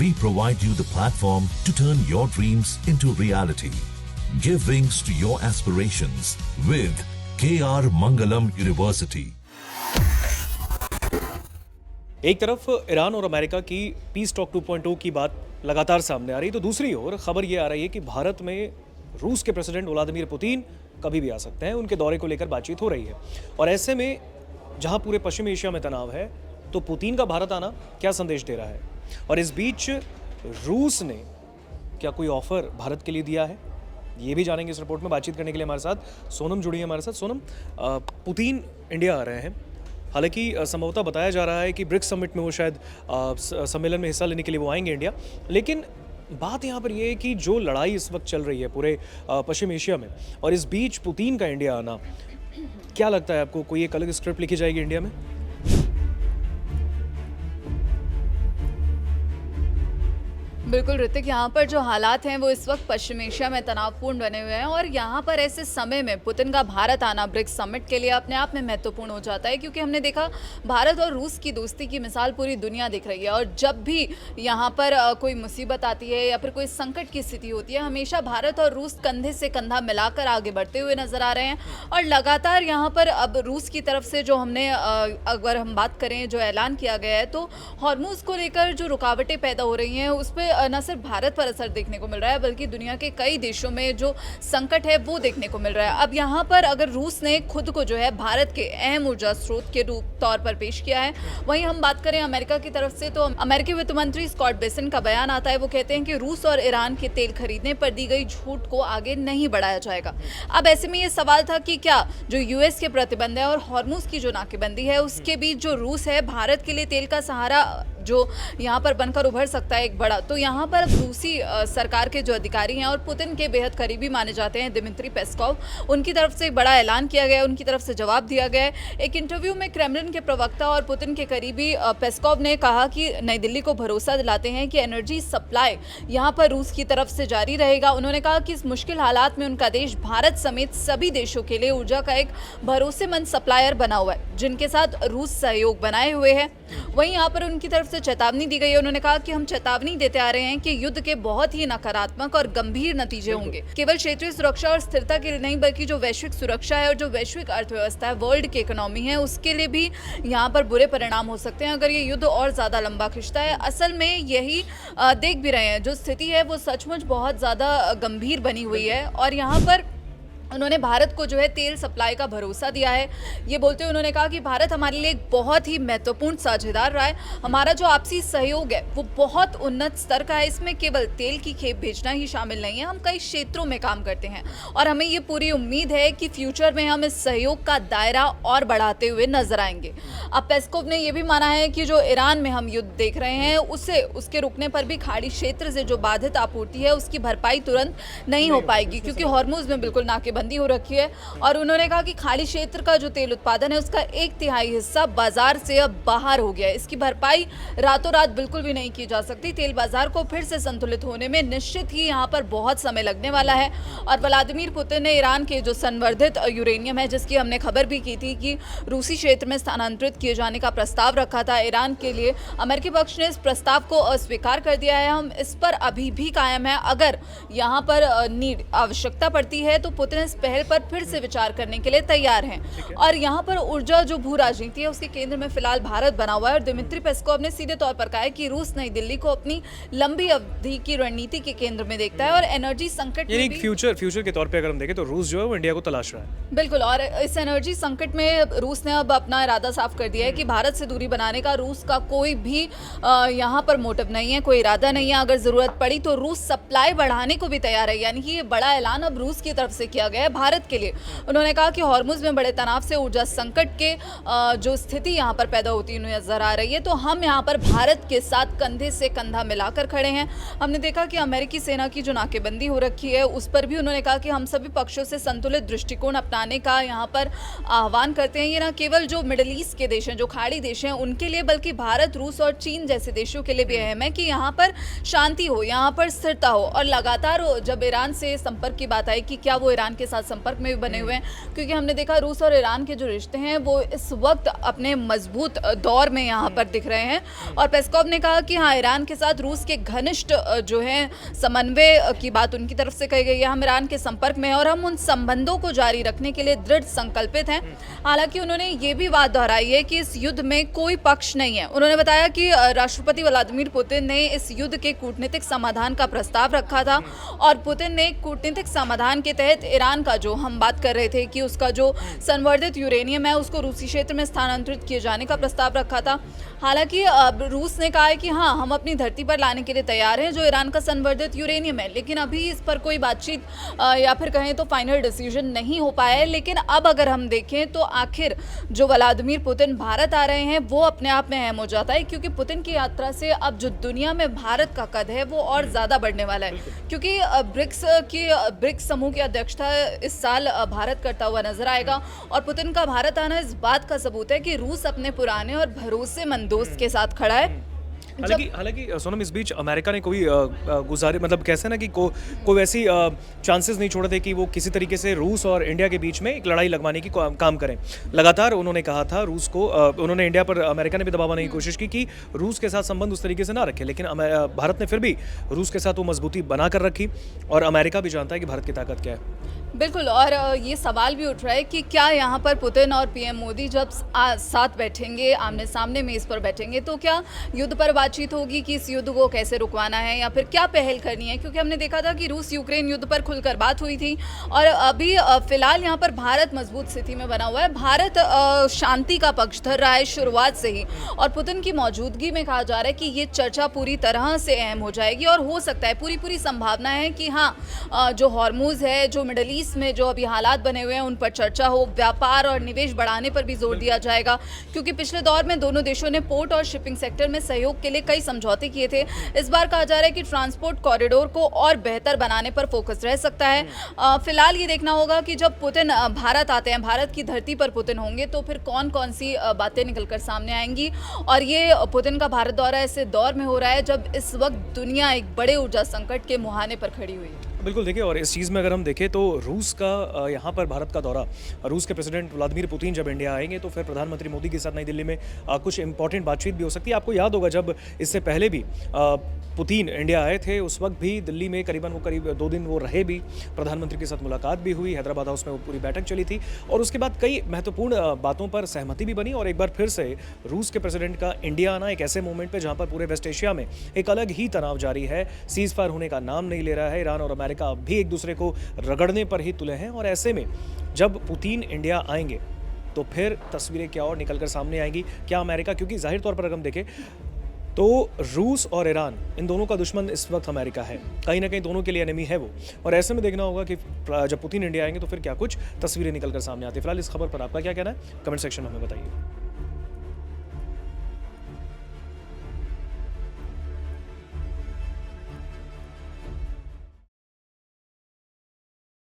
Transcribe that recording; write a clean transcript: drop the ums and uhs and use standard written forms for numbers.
We provide you the platform to turn your dreams into reality. Give wings to your aspirations with KR Mangalam University. एक तरफ Iran और America की piece talk 2.0 की बात लगातार सामने आ रही है, तो दूसरी ओर खबर ये आ रही है कि भारत में रूस के प्रेसिडेंट व्लादिमीर पुतिन कभी भी आ सकते हैं। उनके दौरे को लेकर बातचीत हो रही है और ऐसे में जहां पूरे पश्चिमी एशिया में तनाव है, तो पुतिन का भारत आना क्या संदेश दे रहा है? और इस बीच रूस ने क्या कोई ऑफर भारत के लिए दिया है, ये भी जानेंगे इस रिपोर्ट में। बातचीत करने के लिए हमारे साथ सोनम जुड़ी है हमारे साथ। सोनम, पुतिन इंडिया आ रहे हैं, हालांकि संभवतः बताया जा रहा है कि ब्रिक्स समिट में वो शायद सम्मेलन में हिस्सा लेने के लिए वो आएंगे इंडिया, लेकिन बात यहाँ पर ये है कि जो लड़ाई इस वक्त चल रही है पूरे पश्चिम एशिया में, और इस बीच पुतिन का इंडिया आना, क्या लगता है आपको कोई एक अलग स्क्रिप्ट लिखी जाएगी इंडिया में? बिल्कुल ऋतिक, यहाँ पर जो हालात हैं वो इस वक्त पश्चिम एशिया में तनावपूर्ण बने हुए हैं और यहाँ पर ऐसे समय में पुतिन का भारत आना ब्रिक्स समिट के लिए अपने आप में महत्वपूर्ण हो जाता है, क्योंकि हमने देखा भारत और रूस की दोस्ती की मिसाल पूरी दुनिया दिख रही है। और जब भी यहाँ पर कोई मुसीबत आती है या फिर कोई संकट की स्थिति होती है, हमेशा भारत और रूस कंधे से कंधा मिलाकर आगे बढ़ते हुए नजर आ रहे हैं। और लगातार यहाँ पर अब रूस की तरफ से जो हमने अगर हम बात करें जो ऐलान किया गया है, तो हॉर्मुज को लेकर जो रुकावटें पैदा हो रही हैं उस पर न सिर्फ भारत पर असर देखने को मिल रहा है, बल्कि दुनिया के कई देशों में जो संकट है वो देखने को मिल रहा है। अब यहाँ पर अगर रूस ने खुद को जो है भारत के अहम ऊर्जा स्रोत के रूप तौर पर पेश किया है, वहीं हम बात करें अमेरिका की तरफ से, तो अमेरिकी वित्त मंत्री स्कॉट बेसेंट का बयान आता है। वो कहते हैं कि रूस और ईरान के तेल खरीदने पर दी गई छूट को आगे नहीं बढ़ाया जाएगा। अब ऐसे में ये सवाल था कि क्या जो यूएस के प्रतिबंध है और हॉर्मुज की जो नाकेबंदी है उसके बीच जो रूस है, भारत के लिए तेल का सहारा जो यहाँ पर बनकर उभर सकता है एक बड़ा, तो यहाँ पर रूसी सरकार के जो अधिकारी हैं और पुतिन के बेहद करीबी माने जाते हैं दिमित्री पेस्कोव, उनकी तरफ से एक बड़ा ऐलान किया गया है, उनकी तरफ से जवाब दिया गया है। एक इंटरव्यू में क्रेमलिन के प्रवक्ता और पुतिन के करीबी पेस्कोव ने कहा कि नई दिल्ली को भरोसा दिलाते हैं कि एनर्जी सप्लाई यहाँ पर रूस की तरफ से जारी रहेगा। उन्होंने कहा कि इस मुश्किल हालात में उनका देश भारत समेत सभी देशों के लिए ऊर्जा का एक भरोसेमंद सप्लायर बना हुआ है, जिनके साथ रूस सहयोग बनाए हुए है। वहीं यहाँ पर उनकी तरफ से चेतावनी दी गई है। उन्होंने कहा कि हम चेतावनी देते आ रहे हैं कि युद्ध के बहुत ही नकारात्मक और गंभीर नतीजे होंगे, केवल क्षेत्रीय सुरक्षा और स्थिरता के लिए नहीं, बल्कि जो वैश्विक सुरक्षा है और जो वैश्विक अर्थव्यवस्था है, वर्ल्ड की इकोनॉमी है, उसके लिए भी यहाँ पर बुरे परिणाम हो सकते हैं अगर ये युद्ध और ज्यादा लंबा खिंचता है। असल में यही देख भी रहे हैं, जो स्थिति है वो सचमुच बहुत ज्यादा गंभीर बनी हुई है। और यहाँ पर उन्होंने भारत को जो है तेल सप्लाई का भरोसा दिया है। ये बोलते हुए उन्होंने कहा कि भारत हमारे लिए एक बहुत ही महत्वपूर्ण साझेदार रहा है। हमारा जो आपसी सहयोग है वो बहुत उन्नत स्तर का है। इसमें केवल तेल की खेप भेजना ही शामिल नहीं है, हम कई क्षेत्रों में काम करते हैं और हमें ये पूरी उम्मीद है कि फ्यूचर में हम इस सहयोग का दायरा और बढ़ाते हुए नजर आएंगे। अब पेस्कोव ने यह भी माना है कि जो ईरान में हम युद्ध देख रहे हैं उसके रुकने पर भी खाड़ी क्षेत्र से जो बाधित आपूर्ति है उसकी भरपाई तुरंत नहीं हो पाएगी, क्योंकि हॉर्मुज में बिल्कुल नाके बंदी हो रखी है। और उन्होंने कहा कि खाड़ी क्षेत्र का जो तेल उत्पादन है उसका 1/3 हिस्सा बाजार से अब बाहर हो गया है। इसकी भरपाई रातों रात बिल्कुल भी नहीं की जा सकती। तेल बाजार को फिर से संतुलित होने में निश्चित ही यहाँ पर बहुत समय लगने वाला है। और व्लादिमीर पुतिन ने ईरान के जो संवर्धित यूरेनियम है, जिसकी हमने खबर भी की थी कि रूसी क्षेत्र में स्थानांतरित किए जाने का प्रस्ताव रखा था ईरान के लिए, अमेरिकी पक्ष ने इस प्रस्ताव को अस्वीकार कर दिया है। हम इस पर अभी भी कायम है। अगर यहाँ पर आवश्यकता पड़ती है तो पुतिन इस पहल पर फिर से विचार करने के लिए तैयार हैं। और यहाँ पर ऊर्जा जो भू राजनीति है उसके केंद्र में फिलहाल भारत बना हुआ है। और दिमित्री पेस्कोव ने सीधे तौर पर कहा है कि रूस नई दिल्ली को अपनी लंबी अवधि की रणनीति के केंद्र में देखता है और एनर्जी संकट में भी फ्यूचर के तौर पे अगर हम देखें तो रूस जो है वो इंडिया को तलाश रहा है। बिल्कुल, और इस एनर्जी संकट में रूस ने अब अपना इरादा साफ कर दिया है कि भारत से दूरी बनाने का रूस का कोई भी यहाँ पर मोटिव नहीं है, कोई इरादा नहीं है। अगर जरूरत पड़ी तो रूस सप्लाई बढ़ाने को भी तैयार है। यानी कि ये बड़ा ऐलान अब रूस की तरफ से किया गया है भारत के लिए। उन्होंने कहा कि हॉर्मुज में बड़े तनाव से ऊर्जा संकट के जो स्थिति यहाँ पर पैदा होती हुई नजर आ रही है, तो हम यहाँ पर भारत के साथ कंधे से कंधा मिलाकर खड़े हैं। हमने देखा कि अमेरिकी सेना की जो नाकेबंदी हो रखी है उस पर भी उन्होंने कहा कि हम सभी पक्षों से संतुलित दृष्टिकोण अपनाने का यहाँ पर आह्वान करते हैं। ये न केवल जो मिडिल ईस्ट के देश हैं, जो खाड़ी देश हैं, उनके लिए, बल्कि भारत, रूस और चीन जैसे देशों के लिए भी अहम है कि यहाँ पर शांति हो, यहाँ पर स्थिरता हो। और लगातार जब ईरान से संपर्क की बात आई कि क्या वो ईरान के साथ संपर्क में भी बने हुए हैं, क्योंकि हमने देखा रूस और ईरान के जो रिश्ते हैं वो इस वक्त अपने मजबूत दौर में यहाँ पर दिख रहे हैं। और पेस्कोव ने कहा कि हाँ, ईरान के साथ रूस के घनिष्ठ जो है समन्वय की बात उनकी तरफ से कही गई है। हम ईरान के संपर्क में हैं और हम उन संबंधों को जारी रखने के लिए दृढ़ संकल्पित हैं। हालांकि उन्होंने ये भी बात दोहराई है कि इस युद्ध में कोई पक्ष नहीं है। उन्होंने बताया कि राष्ट्रपति व्लादिमीर पुतिन ने इस युद्ध के कूटनीतिक समाधान का प्रस्ताव रखा था और पुतिन ने कूटनीतिक समाधान के तहत ईरान का, जो हम बात कर रहे थे कि उसका जो संवर्धित यूरेनियम है उसको रूसी क्षेत्र में स्थानांतरित किए जाने का प्रस्ताव रखा था। हालांकि रूस ने कहा है कि हाँ, हम अपनी धरती पर लाने के लिए तैयार हैं जो ईरान का संवर्धित यूरेनियम है, लेकिन अभी इस पर कोई बातचीत या फिर कहें तो फाइनल डिसीजन नहीं हो पाया है। लेकिन अब अगर हम देखें तो आखिर जो व्लादिमीर पुतिन भारत आ रहे हैं वो अपने आप में अहम हो जाता है, क्योंकि पुतिन की यात्रा से अब जो दुनिया में भारत का कद है वो और ज़्यादा बढ़ने वाला है, क्योंकि ब्रिक्स समूह की अध्यक्षता इस साल भारत करता हुआ नजर आएगा। और पुतिन का भारत आना इस बात का सबूत है कि रूस अपने पुराने और भरोसेमंद दोस्त के साथ खड़ा है। हालांकि सोनम, इस बीच अमेरिका ने कोई मतलब कैसे ना कि कोई ऐसी चांसेस नहीं छोड़े थे कि वो किसी तरीके से रूस और इंडिया के बीच में एक लड़ाई लगवाने की काम करें। लगातार उन्होंने कहा था रूस को, उन्होंने इंडिया पर, अमेरिका ने भी दबाव बनाने की कोशिश की कि रूस के साथ संबंध उस तरीके से ना रखे, लेकिन भारत ने फिर भी रूस के साथ वो मजबूती बना कर रखी और अमेरिका भी जानता है कि भारत की ताकत क्या है। बिल्कुल, और ये सवाल भी उठ रहा है कि क्या यहाँ पर पुतिन और पीएम मोदी जब साथ बैठेंगे, आमने सामने मेज पर बैठेंगे, तो क्या युद्ध पर बातचीत होगी कि इस युद्ध को कैसे रुकवाना है या फिर क्या पहल करनी है? क्योंकि हमने देखा था कि रूस यूक्रेन युद्ध पर खुलकर बात हुई थी और अभी फिलहाल यहाँ पर भारत मजबूत स्थिति में बना हुआ है। भारत शांति का पक्ष धर रहा है शुरुआत से ही, और पुतिन की मौजूदगी में कहा जा रहा है कि ये चर्चा पूरी तरह से अहम हो जाएगी और हो सकता है, पूरी संभावना है कि हाँ, जो हॉर्मुज है, जो मिडल ईस्ट में जो अभी हालात बने हुए हैं उन पर चर्चा हो, व्यापार और निवेश बढ़ाने पर भी जोर दिया जाएगा, क्योंकि पिछले दौर में दोनों देशों ने पोर्ट और शिपिंग सेक्टर में सहयोग के लिए कई समझौते किए थे। इस बार कहा जा रहा है कि ट्रांसपोर्ट कॉरिडोर को और बेहतर बनाने पर फोकस रह सकता है। फिलहाल ये देखना होगा कि जब पुतिन भारत आते हैं, भारत की धरती पर पुतिन होंगे, तो फिर कौन कौन सी बातें निकलकर सामने आएंगी। और ये पुतिन का भारत दौरा ऐसे दौर में हो रहा है जब इस वक्त दुनिया एक बड़े ऊर्जा संकट के मुहाने पर खड़ी हुई है। बिल्कुल, देखिए, और इस चीज़ में अगर हम देखें तो रूस का यहाँ पर भारत का दौरा, रूस के प्रेसिडेंट व्लादिमीर पुतिन जब इंडिया आएंगे तो फिर प्रधानमंत्री मोदी के साथ नई दिल्ली में कुछ इंपॉर्टेंट बातचीत भी हो सकती है। आपको याद होगा जब इससे पहले भी पुतिन इंडिया आए थे, उस वक्त भी दिल्ली में करीब 2 दिन वो रहे भी, प्रधानमंत्री के साथ मुलाकात भी हुई, हैदराबाद हाउस में वो पूरी बैठक चली थी और उसके बाद कई महत्वपूर्ण बातों पर सहमति भी बनी। और एक बार फिर से रूस के प्रेसिडेंट का इंडिया आना एक ऐसे मोमेंट पे जहाँ पर पूरे वेस्ट एशिया में एक अलग ही तनाव जारी है, सीज फायर होने का नाम नहीं ले रहा है, ईरान और अमेरिका अब भी एक दूसरे को रगड़ने पर ही तुले हैं। और ऐसे में जब पुतिन इंडिया आएंगे तो फिर तस्वीरें क्या और निकलकर सामने आएंगी, क्या अमेरिका, क्योंकि जाहिर तौर पर अगर हम देखें तो रूस और ईरान, इन दोनों का दुश्मन इस वक्त अमेरिका है, कहीं ना कहीं दोनों के लिए एनिमी है वो। और ऐसे में देखना होगा कि जब पुतिन इंडिया आएंगे तो फिर क्या कुछ तस्वीरें निकलकर सामने आती है। फिलहाल इस खबर पर आपका क्या कहना है, कमेंट सेक्शन में हमें बताइए।